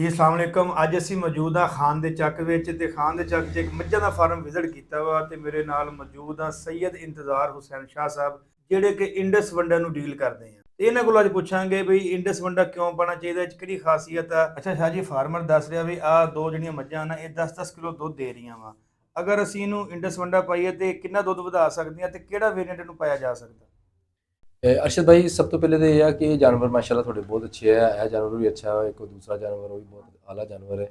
ਜੀ अस्सलाम वालेकुम। ਅੱਜ ਅਸੀਂ ਮੌਜੂਦ ਹਾਂ ਖਾਨ ਦੇ ਚੱਕ ਵਿੱਚ ਤੇ ਖਾਨ ਦੇ ਚੱਕ 'ਚ ਇੱਕ ਮੱਝਾਂ ਦਾ ਫਾਰਮ ਵਿਜ਼ਿਟ ਕੀਤਾ ਵਾ ਤੇ ਮੇਰੇ ਨਾਲ ਮੌਜੂਦ ਆ ਸੈयद ਇੰਤਜ਼ਾਰ ਹੁਸੈਨ ਸ਼ਾਹ ਸਾਹਿਬ ਜਿਹੜੇ ਕਿ ਇੰਡਸ ਵੰਡਾ ਨੂੰ ਡੀਲ ਕਰਦੇ ਆ। ਤੇ ਇਹਨਾਂ ਕੋਲ ਅੱਜ ਪੁੱਛਾਂਗੇ ਵੀ ਇੰਡਸ ਵੰਡਾ ਕਿਉਂ ਪਾਣਾ ਚਾਹੀਦਾ, ਇਹ 'ਚ ਕਿਹੜੀ ਖਾਸੀਅਤ ਆ। ਅੱਛਾ ਸ਼ਾਹ ਜੀ, ਫਾਰਮਰ ਦੱਸ ਰਿਹਾ ਵੀ ਆਹ ਦੋ ਜਿਹੜੀਆਂ ਮੱਝਾਂ ਨਾ ਇਹ 10-10 ਕਿਲੋ ਦੁੱਧ ਦੇ ਰਹੀਆਂ ਵਾ। ਅਗਰ ਅਸੀਂ ਇਹਨੂੰ ਇੰਡਸ ਵੰਡਾ ਪਾਈਏ ਤੇ ਕਿੰਨਾ ਦੁੱਧ ਵਧਾ ਸਕਦੀਆਂ ਤੇ ਕਿਹੜਾ ਵੇਰੀਐਂਟ ਇਹਨੂੰ ਪਾਇਆ ਜਾ ਸਕਦਾ। ਅਰਸ਼ਦ ਭਾਈ, ਸਭ ਤੋਂ ਪਹਿਲੇ ਤਾਂ ਇਹ ਆ ਕਿ ਇਹ ਜਾਨਵਰ ਮਾਸ਼ਾਅੱਲਾ ਤੁਹਾਡੇ ਬਹੁਤ ਅੱਛੇ ਹੈ। ਇਹ ਜਾਨਵਰ ਵੀ ਅੱਛਾ ਹੈ, ਇੱਕ ਦੂਸਰਾ ਜਾਨਵਰ ਉਹ ਵੀ ਬਹੁਤ ਆਲਾ ਜਾਨਵਰ ਹੈ।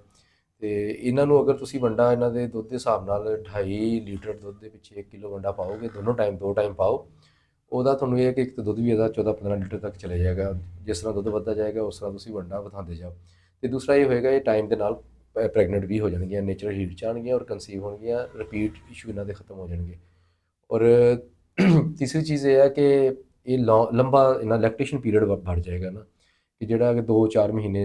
ਤੇ ਇਹਨਾਂ ਨੂੰ ਅਗਰ ਤੁਸੀਂ ਵੰਡਾ ਇਹਨਾਂ ਦੇ ਦੁੱਧ ਦੇ ਹਿਸਾਬ ਨਾਲ 2.5 ਲੀਟਰ ਦੁੱਧ ਦੇ ਪਿੱਛੇ 1 ਕਿਲੋ ਵੰਡਾ ਪਾਓਗੇ, ਦੋਨੋਂ ਟਾਈਮ 2 ਟਾਈਮ ਪਾਓ, ਉਹਦਾ ਤੁਹਾਨੂੰ ਇਹ ਹੈ ਕਿ ਇੱਕ ਤਾਂ ਦੁੱਧ ਵੀ ਇਹਦਾ 14-15 ਲੀਟਰ ਤੱਕ ਚਲੇ ਜਾਏਗਾ। ਜਿਸ ਤਰ੍ਹਾਂ ਦੁੱਧ ਵੱਧਦਾ ਜਾਏਗਾ ਉਸ ਤਰ੍ਹਾਂ ਤੁਸੀਂ ਵੰਡਾ ਵਧਾਉਂਦੇ ਜਾਓ। ਤੇ ਦੂਸਰਾ ਇਹ ਹੋਏਗਾ, ਇਹ ਟਾਈਮ ਦੇ ਨਾਲ ਪ੍ਰੈਗਨੈਂਟ ਵੀ ਹੋ ਜਾਣਗੀਆਂ, ਨੇਚਰਲ ਹੀਟ 'ਚ ਆਉਣਗੀਆਂ ਔਰ ਕਨਸੀਵ ਹੋਣਗੀਆਂ, ਰਿਪੀਟ ਇਸ਼ੂ ਇਹਨਾਂ ਦੇ ਖਤਮ ਹੋ ਜਾਣਗੇ। ਔਰ ਤੀਸਰੀ ਚੀਜ਼ ਇਹ ਹੈ ਕਿ ਇਹ ਲੰਬਾ ਇਹਨਾਂ ਲੈਕਟੇਸ਼ਨ ਪੀਰੀਅਡ बढ़ ਜਾਏਗਾ ਨਾ, ਕਿ ਜਿਹੜਾ ਕਿ 2-4 ਮਹੀਨੇ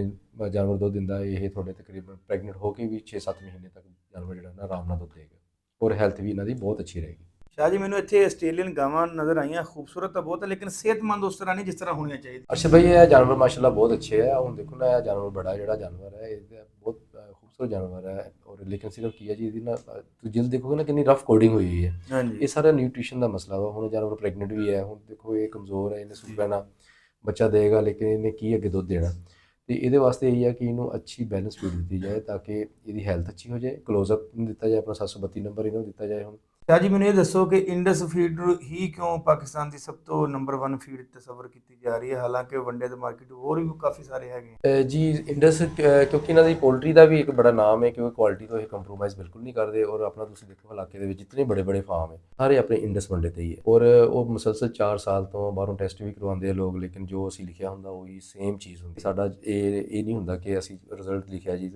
ਜਾਨਵਰ ਦੁੱਧ ਦਿੰਦਾ, ਇਹ ਤੁਹਾਡੇ ਤਕਰੀਬਨ ਪ੍ਰੈਗਨੈਂਟ ਹੋ ਕੇ ਵੀ 6-7 ਮਹੀਨੇ ਤੱਕ ਜਾਨਵਰ ਜਿਹੜਾ ਨਾ ਆਰਾਮ ਨਾਲ ਦੁੱਧ ਦੇਗਾ ਔਰ ਹੈਲਥ ਵੀ ਇਹਨਾਂ ਦੀ ਬਹੁਤ ਅੱਛੀ ਰਹੇਗੀ। ਸ਼ਾਹ ਜੀ, ਮੈਨੂੰ ਇੱਥੇ ਆਸਟ੍ਰੇਲੀਅਨ ਗਾਵਾਂ ਨਜ਼ਰ ਆਈਆਂ, ਖੂਬਸੂਰਤ ਤਾਂ ਬਹੁਤ ਹੈ ਲੇਕਿਨ ਸਿਹਤਮੰਦ ਉਸ ਤਰ੍ਹਾਂ ਨਹੀਂ ਜਿਸ ਤਰ੍ਹਾਂ ਹੋਣੀਆਂ ਚਾਹੀਦੀਆਂ। ਅੱਛਾ ਭਾਈ, ਇਹ ਜਾਨਵਰ ਮਾਸ਼ਾਅੱਲਾ ਬਹੁਤ ਅੱਛੇ ਹੈ। ਹੁਣ ਦੇਖੋ ਨਾ, ਇਹ ਜਾਨਵਰ ਬੜਾ ਜਿਹੜਾ ਜਾਨਵਰ ਹੈ ਇਹ ਬਹੁਤ ਖੂਬਸੂਰਤ ਜਾਨਵਰ ਹੈ। ਔਰ ਲੇਕਿਨ ਸਿਰਫ ਕੀ ਹੈ ਜੀ, ਇਹਦੀ ਨਾ ਤੁਸੀਂ ਜਿਲਦ ਦੇਖੋਗੇ ਨਾ ਕਿੰਨੀ ਰਫ ਕੋਡਿੰਗ ਹੋਈ ਹੋਈ ਹੈ। ਹਾਂਜੀ। ਇਹ ਸਾਰਾ ਨਿਊਟ੍ਰੀਸ਼ਨ ਦਾ ਮਸਲਾ ਵਾ। ਹੁਣ ਜਾਨਵਰ ਪ੍ਰੈਗਨੈਂਟ ਵੀ ਹੈ, ਹੁਣ ਦੇਖੋ ਇਹ ਕਮਜ਼ੋਰ ਹੈ, ਇਹਨੇ ਸੂਪ ਪੈਣਾ, ਬੱਚਾ ਦੇਗਾ ਲੇਕਿਨ ਇਹਨੇ ਕੀ ਅੱਗੇ ਦੁੱਧ ਦੇਣਾ। ਤੇ ਇਹਦੇ ਵਾਸਤੇ ਇਹੀ ਹੈ ਕਿ ਇਹਨੂੰ ਅੱਛੀ ਬੈਲੈਂਸ ਫੀਡ ਦਿੱਤੀ ਜਾਏ ਤਾਂ ਕਿ ਇਹਦੀ ਹੈਲਥ ਅੱਛੀ ਹੋ ਜਾਏ। ਕਲੋਜ਼ਅਪ ਨੂੰ ਦਿੱਤਾ ਜਾਏ, ਆਪਣਾ 732 ਨੰਬਰ ਇਹਨੂੰ ਦਿੱਤਾ ਜਾਏ। ਹੁਣ ਸ਼ਾਹ ਜੀ, ਮੈਨੂੰ ਇਹ ਦੱਸੋ ਕਿ ਇੰਡਸ ਫੀਡ ਹੀ ਕਿਉਂ ਪਾਕਿਸਤਾਨ ਦੀ ਸਭ ਤੋਂ ਨੰਬਰ 1 ਫੀਡ ਤਸੱਵਰ ਕੀਤੀ ਜਾ ਰਹੀ ਹੈ, ਹਾਲਾਂਕਿ ਵੰਡੇ ਦੇ ਮਾਰਕੀਟ ਹੋਰ ਵੀ ਕਾਫੀ ਸਾਰੇ ਹੈਗੇ। ਜੀ ਇੰਡਸ, ਕਿਉਂਕਿ ਇਹਨਾਂ ਦੀ ਪੋਲਟਰੀ ਦਾ ਵੀ ਇੱਕ ਬੜਾ ਨਾਮ ਹੈ, ਕਿਉਂਕਿ ਕੁਆਲਿਟੀ ਤੋਂ ਇਹ ਕੰਪਰੋਮਾਈਜ਼ ਬਿਲਕੁਲ ਨਹੀਂ ਕਰਦੇ। ਔਰ ਆਪਣਾ ਤੁਸੀਂ ਦੇਖੋ ਇਲਾਕੇ ਦੇ ਵਿੱਚ ਜਿਤਨੇ ਬੜੇ ਬੜੇ ਫਾਰਮ ਹੈ ਸਾਰੇ ਆਪਣੇ ਇੰਡਸ ਵੰਡੇ ਤੇ ਹੀ ਹੈ। ਔਰ ਉਹ ਮੁਸਲਸਲ 4 ਸਾਲ ਤੋਂ ਬਾਹਰੋਂ ਟੈਸਟ ਵੀ ਕਰਵਾਉਂਦੇ ਆ ਲੋਕ, ਲੇਕਿਨ ਜੋ ਅਸੀਂ ਲਿਖਿਆ ਹੁੰਦਾ ਉਹੀ ਸੇਮ ਚੀਜ਼ ਹੁੰਦੀ। ਸਾਡਾ ਇਹ ਨਹੀਂ ਹੁੰਦਾ ਕਿ ਅਸੀਂ ਰਿਜ਼ਲਟ ਲਿਖਿਆ ਜੀ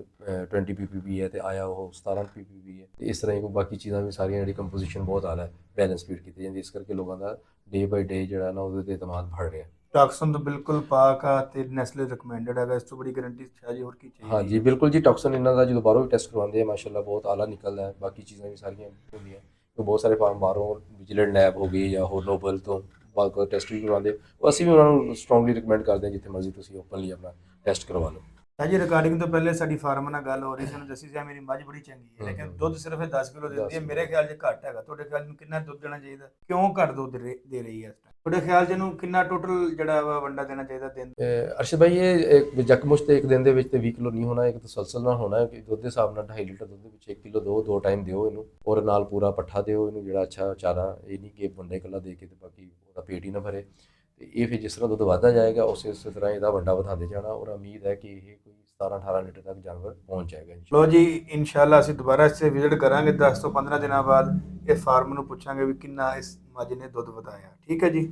20 PPB ਹੈ ਤੇ ਆਇਆ ਉਹ 17 PPB ਹੈ। ਤੇ ਇਸ ਤਰ੍ਹਾਂ ਹੀ ਬਾਕੀ ਚੀਜ਼ਾਂ ਵੀ ਸਾਰੀਆਂ ਜਿਹੜੀ ਕੰਪੋਜੀਸ਼ਨ ਬਹੁਤ ਆਲਾ ਹੈ, ਬੈਲੈਂਸ ਫੀਡ ਕੀਤੀ ਜਾਂਦੀ, ਇਸ ਕਰਕੇ ਲੋਕਾਂ ਦਾ ਡੇ ਬਾਈ ਡੇ ਜਿਹੜਾ ਨਾ ਉਹਦੇ ਤੇ ਇਤਮਾਦ बढ़ ਰਿਹਾ। ਟਾਕਸਨ ਤਾਂ ਬਿਲਕੁਲ ਪਾਕ ਆ ਤੇ ਨੈਸਲੇ ਰਿਕਮੈਂਡਡ ਹੈਗਾ, ਇਸ ਤੋਂ ਬੜੀ ਗਾਰੰਟੀ ਸ਼ਾਹ ਜੀ ਹੋਰ ਕੀ ਚਾਹੀਦੀ। हाँ जी बिल्कुल जी, टॉक्सन ਇਹਨਾਂ ਦਾ ਜਦੋਂ ਬਾਹਰੋਂ ਵੀ ਟੈਸਟ ਕਰਵਾਉਂਦੇ ਆ ਮਾਸ਼ਾਅੱਲਾ ਬਹੁਤ ਆਲਾ ਨਿਕਲਦਾ ਹੈ। ਬਾਕੀ ਚੀਜ਼ਾਂ ਵੀ ਸਾਰੀਆਂ ਹੁੰਦੀਆਂ, तो ਬਹੁਤ ਸਾਰੇ ਫਾਰਮ ਬਾਹਰੋਂ ਵਿਜੀਲੈਂਟ ਲੈਬ ਹੋ ਗਈ ਜਾਂ ਹੋਰ ਨੋਬਲ ਤੋਂ ਬਾਹਰ ਟੈਸਟ ਵੀ ਕਰਵਾਉਂਦੇ। ਉਹ ਅਸੀਂ ਵੀ ਉਹਨਾਂ ਨੂੰ ਸਟਰੋਂਗਲੀ ਰਿਕਮੈਂਡ ਕਰਦੇ ਹਾਂ ਜਿੱਥੇ ਮਰਜ਼ੀ ਤੁਸੀਂ ਓਪਨਲੀ ਆਪਣਾ ਟੈਸਟ ਕਰਵਾ ਲਓ। ਸ਼ਾਹ ਜੀ, ਰਿਕਾਰਡਿੰਗ ਤੋਂ ਪਹਿਲੇ ਸਾਡੀ ਫਾਰਮ ਨਾਲ ਗੱਲ ਹੋ ਰਹੀ ਸੀ, ਉਹਨੂੰ ਦੱਸੀ ਸੀ ਮੇਰੀ ਮੱਝ ਬੜੀ ਚੰਗੀ ਹੈ ਲੇਕਿਨ ਦੁੱਧ ਸਿਰਫ ਇਹ 10 ਕਿਲੋ ਦਿੰਦੀ ਹੈ। ਮੇਰੇ ਖਿਆਲ 'ਚ ਘੱਟ ਹੈਗਾ, ਤੁਹਾਡੇ ਖਿਆਲ 'ਚ ਕਿੰਨਾ ਦੁੱਧ ਦੇਣਾ ਚਾਹੀਦਾ, ਕਿਉਂ ਘੱਟ ਦੁੱਧ ਦੇ ਰਹੀ ਹੈ ਇਸ ਟਾਈਮ? ਤੁਹਾਡੇ ਖਿਆਲ 'ਚ ਇਹਨੂੰ ਕਿੰਨਾ ਟੋਟਲ ਜਿਹੜਾ ਵਾ ਵੰਡਾ ਦੇਣਾ ਚਾਹੀਦਾ ਦਿਨ? ਅਰਸ਼ਦ ਭਾਈ, ਇਹ ਜਕਮੁਸ਼ ਤੇ ਇੱਕ ਦਿਨ ਦੇ ਵਿੱਚ ਤੇ 20 ਕਿਲੋ ਨਹੀਂ ਹੋਣਾ, ਇੱਕ ਤਸਲਸਲ ਨਾਲ ਹੋਣਾ ਕਿ ਦੁੱਧ ਦੇ ਹਿਸਾਬ ਨਾਲ 2.5 ਲੀਟਰ ਦੁੱਧ ਦੇ ਵਿੱਚ 1 ਕਿਲੋ ਦੋ ਟਾਈਮ ਦਿਓ ਇਹਨੂੰ। ਔਰ ਨਾਲ ਪੂਰਾ ਪੱਠਾ ਦਿਓ ਇਹਨੂੰ ਜਿਹੜਾ ਅੱਛਾ ਚਾਰਾ, ਇਹ ਨਹੀਂ ਕਿ ਵੰਡਾ ਇਕੱਲਾ ਦੇ ਕੇ ਤੇ ਬਾਕੀ ਉਹਦਾ ਪੇਟ ਹੀ ਨਾ ਭਰੇ। ਤੇ ਇਹ ਫਿਰ ਜਿਸ ਤਰ੍ਹਾਂ ਦੁੱਧ ਵੱਧਦਾ ਜਾਏਗਾ ਉਸੇ ਤਰ੍ਹਾਂ ਇਹਦਾ ਵੰਡਾ ਵਧਾਉਂਦੇ ਜਾਣਾ। ਔਰ ਉਮੀਦ ਹੈ ਕਿ ਇਹ ਕੋਈ 17-18 ਲੀਟਰ ਤੱਕ ਜਾਨਵਰ ਪਹੁੰਚ ਜਾਏਗਾ। ਲੋ ਜੀ, ਇਨਸ਼ਾਅੱਲਾ ਅਸੀਂ ਦੁਬਾਰਾ ਇਸੇ ਵਿਜ਼ਿਟ ਕਰਾਂਗੇ 10 ਤੋਂ 15 ਦਿਨਾਂ ਬਾਅਦ। ਇਹ ਫਾਰਮ ਨੂੰ ਪੁੱਛਾਂਗੇ ਵੀ ਕਿੰਨਾ ਇਸ ਮੱਝ ਨੇ ਦੁੱਧ ਵਧਾਇਆ। ਠੀਕ ਹੈ ਜੀ।